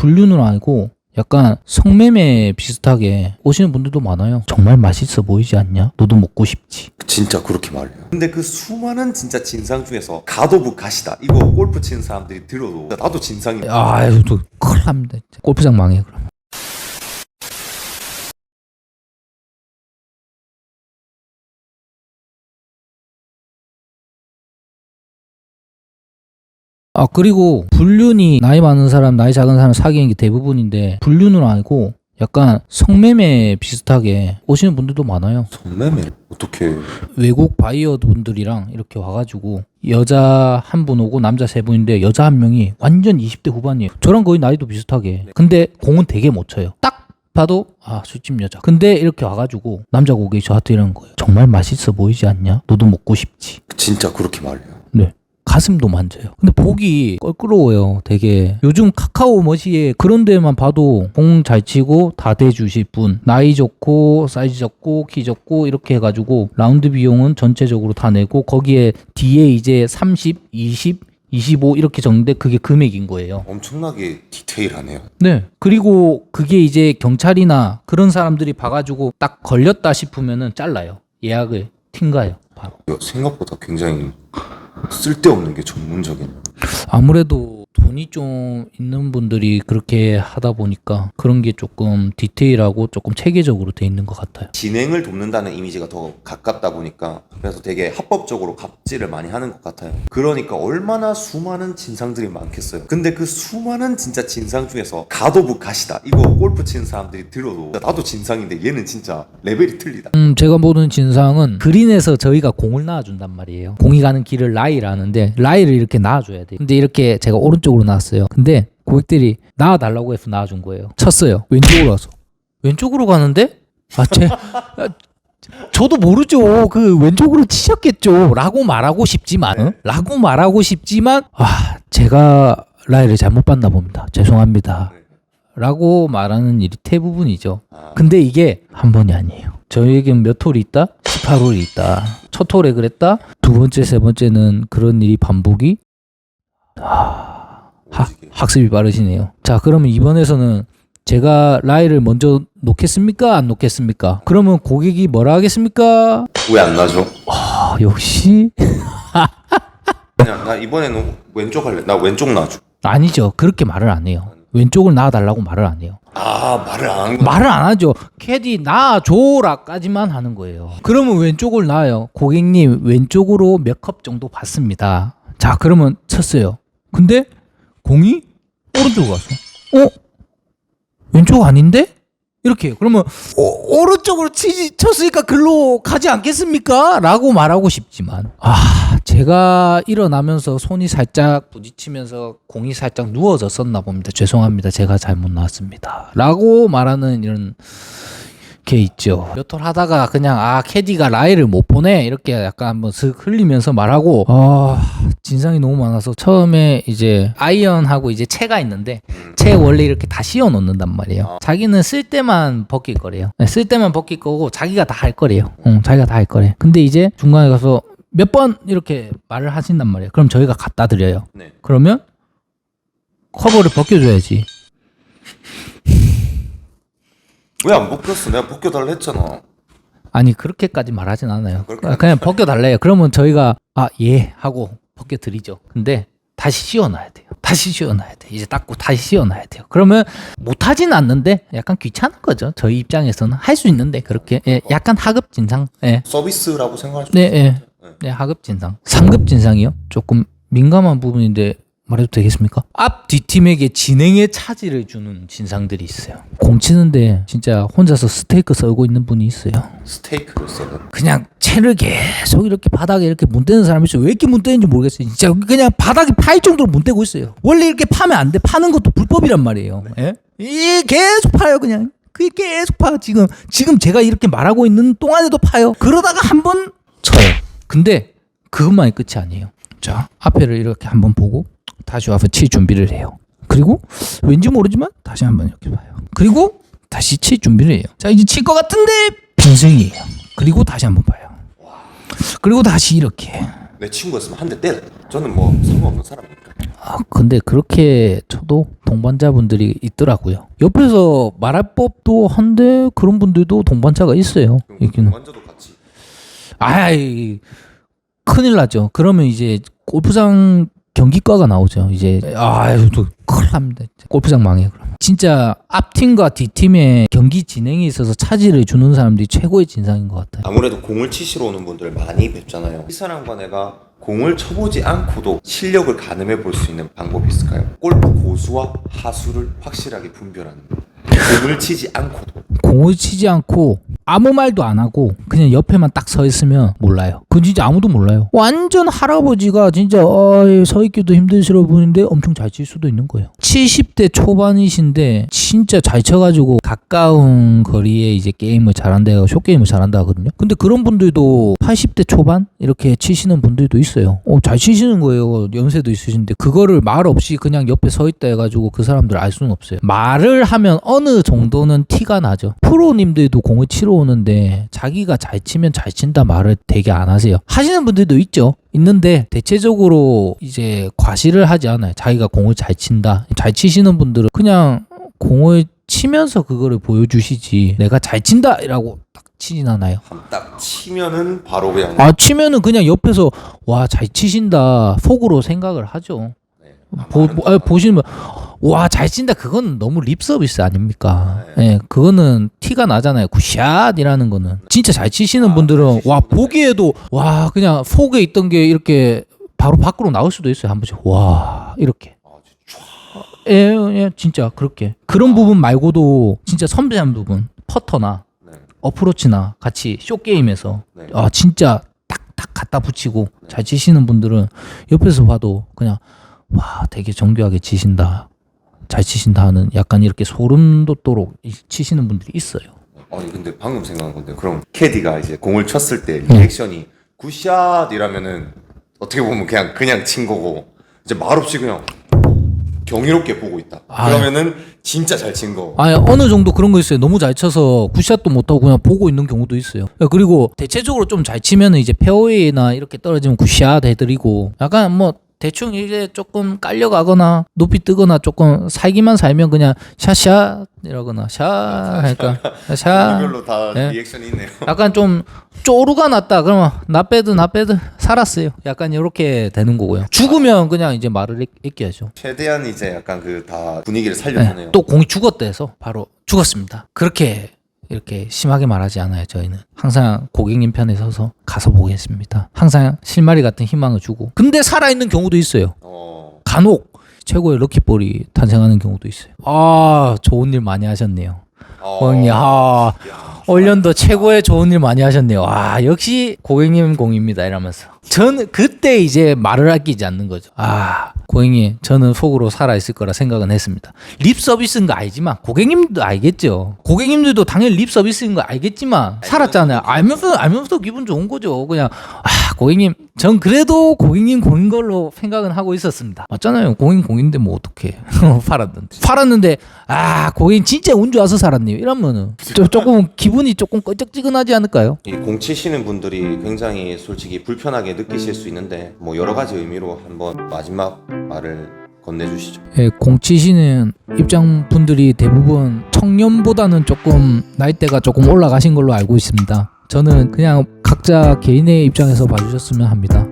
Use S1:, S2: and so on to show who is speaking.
S1: 분류는 아니고 약간 성매매 비슷하게 오시는 분들도 많아요. 정말 맛있어 보이지 않냐? 너도 먹고 싶지.
S2: 진짜 그렇게 말해요. 근데 그 수많은 진짜 진상 중에서 가도부 가시다 이거 골프 치는 사람들이 들어도 나도 진상이야.
S1: 아유, 또 큰일 납니다. 진짜. 골프장 망해 그럼. 그리고 불륜이 나이 많은 사람, 나이 작은 사람 사귀는 게 대부분인데 불륜은 아니고 약간 성매매 비슷하게 오시는 분들도 많아요.
S2: 성매매? 어떻게?
S1: 외국 바이어 분들이랑 이렇게 와가지고 여자 한 분 오고 남자 세 분인데 여자 한 명이 완전 20대 후반이에요. 저랑 거의 나이도 비슷하게. 근데 공은 되게 못 쳐요. 딱 봐도 술집 여자. 근데 이렇게 와가지고 남자 고객이 저한테 이러는 거예요. 정말 맛있어 보이지 않냐? 너도 먹고 싶지.
S2: 진짜 그렇게 말해요.
S1: 네. 가슴도 만져요. 근데 보기 껄끄러워요. 되게 요즘 카카오 머시에 그런 데만 봐도 공 잘 치고 다 대주실 분, 나이 좋고 사이즈 좋고 키 좋고 이렇게 해가지고 라운드 비용은 전체적으로 다 내고 거기에 뒤에 이제 30, 20, 25 이렇게 적는데 그게 금액인 거예요.
S2: 엄청나게 디테일하네요.
S1: 네. 그리고 그게 이제 경찰이나 그런 사람들이 봐가지고 딱 걸렸다 싶으면은 잘라요. 예약을 튕가요. 바로.
S2: 생각보다 굉장히 쓸데없는 게 전문적인.
S1: 아무래도 돈이 좀 있는 분들이 그렇게 하다 보니까 그런 게 조금 디테일하고 조금 체계적으로 돼 있는 것 같아요.
S2: 진행을 돕는다는 이미지가 더 가깝다 보니까 그래서 되게 합법적으로 갑질을 많이 하는 것 같아요. 그러니까 얼마나 수많은 진상들이 많겠어요. 근데 그 수많은 진짜 진상 중에서 가도부 가시다 이거 골프 치는 사람들이 들어도 나도 진상인데 얘는 진짜 레벨이 틀리다.
S1: 제가 보는 진상은 그린에서 저희가 공을 놔준단 말이에요. 공이 가는 길을 라이라는데 라이를 이렇게 놔줘야 돼요. 근데 이렇게 제가 오른쪽으로 놨어요. 근데 고객들이 나와달라고 해서 놔준 거예요. 쳤어요. 왼쪽으로 와서. 왼쪽으로 가는데? 저도 모르죠. 그 왼쪽으로 치셨겠죠. 라고 말하고 싶지만 제가 라이를 잘못 봤나 봅니다. 죄송합니다. 라고 말하는 일이 대부분이죠. 근데 이게 한 번이 아니에요. 저희에겐 몇 홀이 있다? 18홀이 있다. 첫 홀에 그랬다. 두 번째, 세 번째는 그런 일이 반복이. 학습이 빠르시네요. 자, 그러면 이번에서는 제가 라이를 먼저 놓겠습니까? 안 놓겠습니까? 그러면 고객이 뭐라 하겠습니까?
S2: 왜 안 놔줘?
S1: 역시
S2: 그냥 나 이번에는 왼쪽 할래. 나 왼쪽 놔줘.
S1: 아니죠. 그렇게 말을 안 해요. 왼쪽을 놔달라고 말을 안 해요.
S2: 말을 안 하는 거야.
S1: 말을 안 하죠. 캐디 놔줘라까지만 하는 거예요. 그러면 왼쪽을 놔요. 고객님 왼쪽으로 몇 컵 정도 받습니다. 자, 그러면 쳤어요. 근데 공이 오른쪽으로 갔어. 왼쪽 아닌데? 이렇게 그러면 오른쪽으로 쳤으니까 글로 가지 않겠습니까? 라고 말하고 싶지만 제가 일어나면서 손이 살짝 부딪히면서 공이 살짝 누워졌었나 봅니다. 죄송합니다. 제가 잘못 나왔습니다. 라고 말하는 이런 게 있죠. 몇 홀 하다가 그냥 캐디가 라이를 못 보내 이렇게 약간 한번 슥 흘리면서 말하고 진상이 너무 많아서 처음에 이제 아이언하고 이제 채가 있는데 채 원래 이렇게 다 씌워 놓는단 말이에요. 자기는 쓸 때만 벗길 거래요. 쓸 때만 벗길 거고 자기가 다 할 거래요. 자기가 다 할 거래. 근데 이제 중간에 가서 몇 번 이렇게 말을 하신단 말이에요. 그럼 저희가 갖다 드려요.
S2: 네.
S1: 그러면 커버를 벗겨줘야지.
S2: 왜 안 벗겼어? 내가 벗겨달라 했잖아.
S1: 아니 그렇게까지 말하진 않아요. 그냥 벗겨달래요. 그러면 저희가 예 하고 벗겨드리죠. 근데 다시 씌워놔야 돼요. 다시 씌워놔야 돼. 이제 닦고 다시 씌워놔야 돼요. 그러면 못하진 않는데 약간 귀찮은 거죠. 저희 입장에서는 할 수 있는데 그렇게 약간 하급 진상.
S2: 서비스라고 생각할 수 있어요.
S1: 네, 하급 진상. 상급 진상이요? 조금 민감한 부분인데 말해도 되겠습니까? 앞 뒷팀에게 진행의 차질을 주는 진상들이 있어요. 공 치는데 진짜 혼자서 스테이크 썰고 있는 분이 있어요.
S2: 스테이크를 썰어.
S1: 그냥 채를 계속 이렇게 바닥에 이렇게 문대는 사람이 있어요. 왜 이렇게 문대는지 모르겠어요. 진짜 그냥 바닥이 파일 정도로 문대고 있어요. 원래 이렇게 파면 안 돼. 파는 것도 불법이란 말이에요. 예? 이 계속 파요 그냥. 그게 계속 파. 지금 제가 이렇게 말하고 있는 동안에도 파요. 그러다가 한번 쳐요. 근데 그것만이 끝이 아니에요. 자, 앞에를 이렇게 한번 보고 다시 와서 칠 준비를 해요. 그리고 왠지 모르지만 다시 한번 이렇게 봐요. 그리고 다시 칠 준비를 해요. 자, 이제 칠 것 같은데 빈승이에요. 그리고 다시 한번 봐요. 그리고 다시 이렇게.
S2: 내 친구였으면 한 대 때려. 저는 뭐 상관없는 사람이니까.
S1: 근데 그렇게 쳐도 동반자분들이 있더라고요. 옆에서 말할 법도 한데 그런 분들도 동반자가 있어요. 있기는.
S2: 완전도 같이.
S1: 아이 큰일 나죠. 그러면 이제 골프장 경기과가 나오죠. 이제 아유 또 큰일 납니다. 골프장 망해 그럼. 진짜 앞팀과 뒷팀의 경기 진행에 있어서 차질을 주는 사람들이 최고의 진상인 것 같아요.
S2: 아무래도 공을 치시러 오는 분들 많이 뵙잖아요. 이 사람과 내가 공을 쳐보지 않고도 실력을 가늠해 볼 수 있는 방법이 있을까요? 골프 고수와 하수를 확실하게 분별하는 거. 공을 치지 않고도.
S1: 공을 치지 않고 아무 말도 안 하고 그냥 옆에만 딱 서 있으면 몰라요. 그건 진짜 아무도 몰라요. 완전 할아버지가 진짜 서 있기도 힘드시러 보이는데 엄청 잘 칠 수도 있는 거예요. 70대 초반이신데 진짜 잘 쳐가지고 가까운 거리에 이제 게임을 잘한다, 숏게임을 잘한다 하거든요. 근데 그런 분들도 80대 초반 이렇게 치시는 분들도 있어요. 잘 치시는 거예요. 연세도 있으신데 그거를 말 없이 그냥 옆에 서 있다 해가지고 그 사람들 알 수는 없어요. 말을 하면 어느 정도는 티가 나죠. 프로님들도 공을 치러 오는데 자기가 잘 치면 잘 친다 말을 되게 안 하세요. 하시는 분들도 있죠. 있는데 대체적으로 이제 과시를 하지 않아요. 자기가 공을 잘 친다. 잘 치시는 분들은 그냥 공을 치면서 그거를 보여주시지 내가 잘 친다 이라고 딱 치진 않아요.
S2: 딱 치면은 바로 그냥
S1: 치면은 그냥 옆에서 와 잘 치신다 속으로 생각을 하죠. 보시면 와 잘 친다 그건 너무 립 서비스 아닙니까? 예, 그거는 티가 나잖아요. 굿샷이라는 거는 진짜 잘 치시는 분들은 와 보기에도 와 그냥 속에 있던 게 이렇게 바로 밖으로 나올 수도 있어요. 한 번씩 와 이렇게 예 진짜 그렇게 그런 부분 말고도 진짜 섬세한 부분 퍼터나 어프로치나 같이 쇼게임에서 진짜 딱딱 갖다 붙이고 잘 치시는 분들은 옆에서 봐도 그냥 와 되게 정교하게 치신다 잘 치신다 하는 약간 이렇게 소름 돋도록 치시는 분들이 있어요.
S2: 아니 근데 방금 생각한 건데 그럼 캐디가 이제 공을 쳤을 때 리액션이 굿샷이라면은 어떻게 보면 그냥 친 거고 이제 말없이 그냥 경이롭게 보고 있다. 그러면은 진짜 잘 친 거.
S1: 어느 정도 그런 거 있어요. 너무 잘 쳐서 굿샷도 못하고 그냥 보고 있는 경우도 있어요. 그리고 대체적으로 좀 잘 치면은 이제 페어웨이나 이렇게 떨어지면 굿샷 해드리고 약간 뭐 대충 이제 조금 깔려가거나 높이 뜨거나 조금 살기만 살면 그냥 샷샷 이러거나 샷 하니까 샷
S2: 이걸로 다 리액션이 있네요.
S1: 약간 좀 쪼루가 났다 그러면 나빼드 살았어요. 약간 이렇게 되는 거고요. 죽으면 그냥 이제 말을 아껴야죠.
S2: 최대한 이제 약간 그 다 분위기를 살려주네요.
S1: 또 공이 죽었다 해서 바로 죽었습니다. 그렇게 이렇게 심하게 말하지 않아요. 저희는 항상 고객님 편에 서서 가서 보겠습니다. 항상 실마리 같은 희망을 주고 근데 살아있는 경우도 있어요. 간혹 최고의 럭키볼이 탄생하는 경우도 있어요. 좋은 일 많이 하셨네요. 올년도 최고의 좋은 일 많이 하셨네요. 역시 고객님 공입니다 이러면서 저는 그때 이제 말을 아끼지 않는 거죠. 고객님 저는 속으로 살아있을 거라 생각은 했습니다. 립 서비스인 거 알지만 고객님도 알겠죠. 고객님들도 당연히 립 서비스인 거 알겠지만 살았잖아요. 알면서 기분 좋은 거죠. 그냥 고객님 전 그래도 고객님 공인 걸로 생각은 하고 있었습니다. 맞잖아요. 공인데 뭐 어떡해. 팔았는데 고객님 진짜 운 좋아서 살았네요 이러면은 조금 기분이 조금 껄쩍지근하지 않을까요?
S2: 이 공 치시는 분들이 굉장히 솔직히 불편하게 느끼실 수 있는데 뭐 여러 가지 의미로 한번 마지막 말을 건네주시죠.
S1: 공 치시는 입장 분들이 대부분 청년보다는 조금 나이대가 조금 올라가신 걸로 알고 있습니다. 저는 그냥 각자 개인의 입장에서 봐주셨으면 합니다.